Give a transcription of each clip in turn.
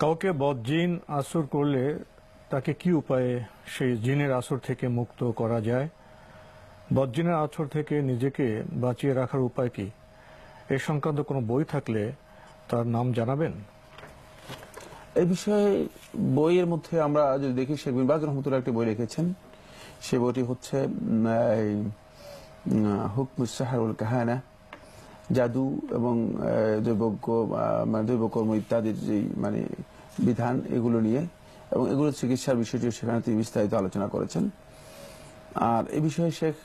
কাউকে বদজিন আসর করলে তাকে কি উপায়ে সেই জিনের আসর থেকে মুক্ত করা যায়? বদজিনের আসর থেকে নিজেকে বাঁচিয়ে রাখার উপায় কি? এ সংক্রান্ত কোনো বই থাকলে তার নাম জানাবেন। এই বিষয়ে বইয়ের মধ্যে আমরা যদি দেখি, শেখ বিন বাজ রহমতুল্লাহ একটি বই লিখেছেন। সে বইটি হচ্ছে হুকমুস সাহর ওয়াল কাহানা, জাদু এবং দৈবজ্ঞ মানে দৈবকর্ম ইত্যাদির যে মানে বিধান, এগুলো নিয়ে এবং এগুলো চিকিৎসার বিষয়টিও সেখানে তিনি বিস্তারিত আলোচনা করেছেন। আর এই বিষয়ে শেখ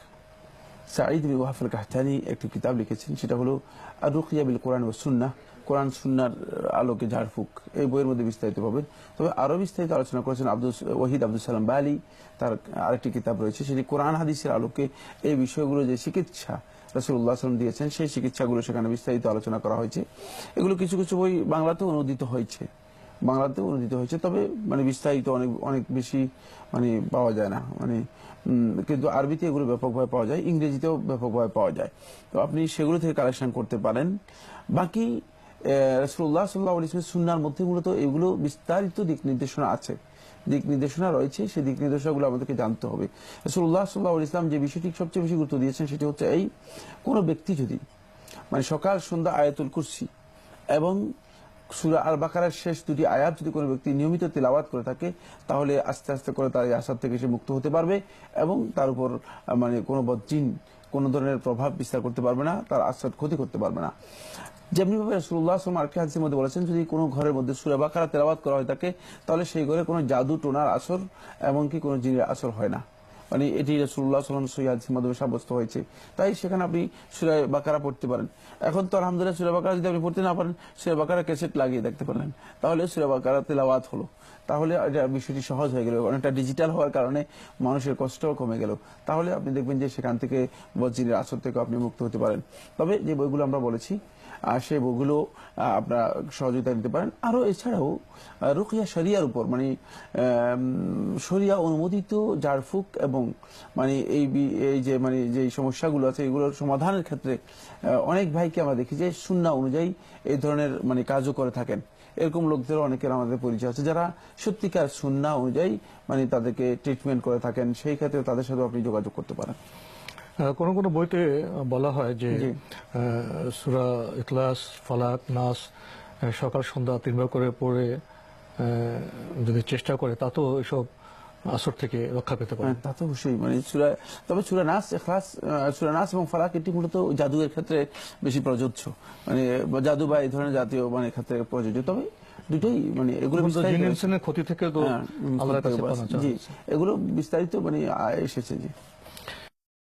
সাঈদ বিন ওয়াহাব আল কাহতানি একটি কিতাব লিখেছেন, সেটা হলো আর রুকিয়া বিল কোরআন ওয়া সুন্নাহ, কোরআন সুন্নাহর আলোকে ঝাড়ফুঁক। এই বইয়ের মধ্যে বিস্তারিত পাবেন। তবে আরো বিস্তারিত আলোচনা করেছেন ওয়াহিদ আব্দুল সালাম বালি, তার আরেকটি কিতাব রয়েছে, সেটি কোরআন হাদিসের আলোকে এই বিষয়গুলো যে চিকিৎসা রাসূলুল্লাহ সাল্লাল্লাহু আলাইহি ওয়াসাল্লাম দিয়েছেন, সেই চিকিৎসাগুলো সেখানে বিস্তারিত আলোচনা করা হয়েছে। এগুলো কিছু কিছু বই বাংলাতেও অনুদিত হয়েছে, তবে মানে বিস্তারিত অনেক অনেক বেশি মানে পাওয়া যায় না, মানে কিন্তু আরবিতে এগুলো ব্যাপকভাবে পাওয়া যায়, ইংরেজিতেও ব্যাপকভাবে পাওয়া যায়। তো আপনি সেগুলো থেকে কালেকশন করতে পারেন। বাকি রাসূলুল্লাহ সাল্লাল্লাহু আলাইহি ওয়াসাল্লাম সুন্নাহর মধ্যে মূলত এগুলো বিস্তারিত দিক নির্দেশনা আছে, দিক নির্দেশনা রয়েছে। সেই দিক নির্দেশনাগুলো আমাদেরকে জানতে হবে। রাসূলুল্লাহ সাল্লাল্লাহু আলাইহি ওয়াসাল্লাম যে বিষয়টি সবচেয়ে বেশি গুরুত্ব দিয়েছেন, সেটি হচ্ছে এই, কোনো ব্যক্তি যদি মানে সকাল সন্ধ্যা আয়াতুল কুরসি এবং সূরা আল বাকারার শেষ দুটি আয়াত যদি কোনো ব্যক্তি নিয়মিত তিলাওয়াত করে থাকে, তাহলে আস্তে আস্তে করে তার এই আসার থেকে সে মুক্ত হতে পারবে এবং তার উপর মানে কোনো বদজিন কোনো ধরনের প্রভাব বিস্তার করতে পারবে না, তার আসার ক্ষতি করতে পারবে না। যেমনিভাবে রাসূলুল্লাহ সাল্লাল্লাহু আলাইহি ওয়াসাল্লাম আরেকটি হাদিসের মধ্যে বলেছেন, যদি কোনো ঘরের মধ্যে সূরা বাকারা তেলাওয়াত করা হয় থাকে, তাহলে সেই ঘরে কোনো জাদু টোনার আসর এমনকি কোনো জিনের আসর হয় না। মানে এটি রাসূলুল্লাহ সাল্লাল্লাহু আলাইহি ওয়াসাল্লাম সহিহ হাদিসের মাধ্যমে সাব্যস্ত হয়েছে। তাই সেখানে আপনি সূরা বাকারা পড়তে পারেন। এখন তো আলহামদুলিল্লাহ সূরা বাকারা যদি আপনি পড়তে না পারেন, সূরা বাকারা ক্যাসেট লাগিয়ে দেখতে পারেন, তাহলে সূরা বাকারা তেলাওয়াত হলো। তাহলে এটা বিষয়টি সহজ হয়ে গেল, অনেকটা ডিজিটাল হওয়ার কারণে মানুষের কষ্টও কমে গেল। তাহলে আপনি দেখবেন যে সেখান থেকে বদজিনের আসর থেকে আপনি মুক্ত হতে পারেন। তবে যে বইগুলো আমরা বলেছি, সেই বইগুলো আপনারা সহযোগিতা নিতে পারেন। আরো এছাড়াও রুকিয়া শরিয়ার উপর মানে শরিয়া অনুমোদিত ঝাড়ফুঁক এবং মানে এই যে মানে যে সমস্যাগুলো আছে, এগুলোর সমাধানের ক্ষেত্রে অনেক ভাইকে আমরা দেখি যে সুন্নাহ অনুযায়ী এই ধরনের মানে কাজও করে থাকেন। এরকম লোকদের অনেকের আমাদের পরিচয় আছে, যারা সত্যিকার সুন্নাহ অনুযায়ী মানে তাদেরকে ট্রিটমেন্ট করে থাকেন। সেই ক্ষেত্রে তাদের সাথে আপনি যোগাযোগ করতে পারেন। কোন কোন বইতে বলা হয় যে সূরা ইখলাস, ফালাক, নাস সকাল সন্ধ্যা 3 বার করে পড়ে যদি চেষ্টা করে, তা তো এসব আসর থেকে রক্ষা পেতে পারে। তা তো অবশ্যই, মানে তবে সূরা নাস, ইখলাস, সূরা নাস এবং ফালাক এটি মূলত জাদুর ক্ষেত্রে বেশি প্রযোজ্য, মানে জাদু বা এই ধরনের জাতীয় মানে ক্ষেত্রে প্রযোজ্য। তবে দুটোই মানে এগুলো ক্ষতি থেকে তো আল্লাহর কাছে পানা চাওয়া। জি, এগুলো বিস্তারিত মানে এসেছে। জি।